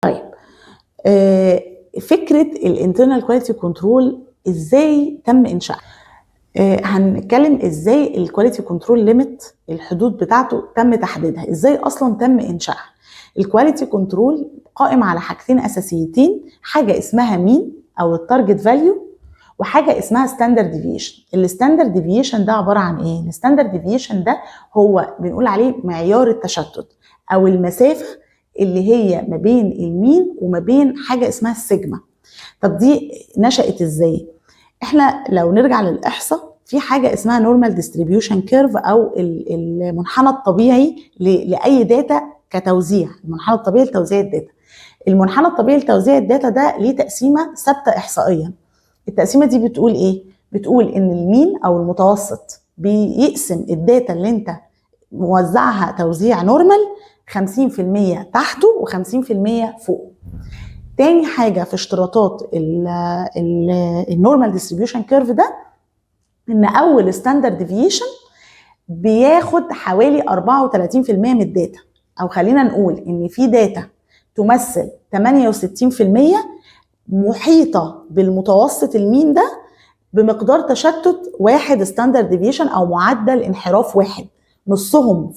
طيب فكره الانترنال كواليتي كنترول ازاي تم انشائها؟ هنتكلم ازاي الكواليتي كنترول ليميت الحدود بتاعته تم تحديدها، ازاي اصلا تم انشائها. الكواليتي كنترول قائم على حاجتين اساسيتين، حاجه اسمها مين او التارجت فاليو، وحاجه اسمها ستاندرد ديفيشن. الستاندرد ديفيشن ده عباره عن ايه؟ الستاندرد ديفيشن ده هو بنقول عليه معيار التشتت او المسافه اللي هي ما بين المين وما بين حاجه اسمها السيجما. طب دي نشأت ازاي؟ احنا لو نرجع للاحصاء في حاجه اسمها نورمال ديستريبيوشن كيرف او المنحنى الطبيعي لاي داتا كتوزيع، المنحنى الطبيعي لتوزيع الداتا. المنحنى الطبيعي لتوزيع الداتا ده ليه تقسيمه ثابته احصائيا. التقسيمه دي بتقول ايه؟ بتقول ان المين او المتوسط بيقسم الداتا اللي انت موزعها توزيع نورمال 50% تحته و50% فوقه. تاني حاجه في اشتراطات النورمال ديستريبيوشن كيرف ده ان اول ستاندرد ديفيشن بياخد حوالي 34% من الداتا، او خلينا نقول ان في داتا تمثل 68% محيطه بالمتوسط المين ده بمقدار تشتت 1 ستاندرد ديفيشن او معدل انحراف 1، نصهم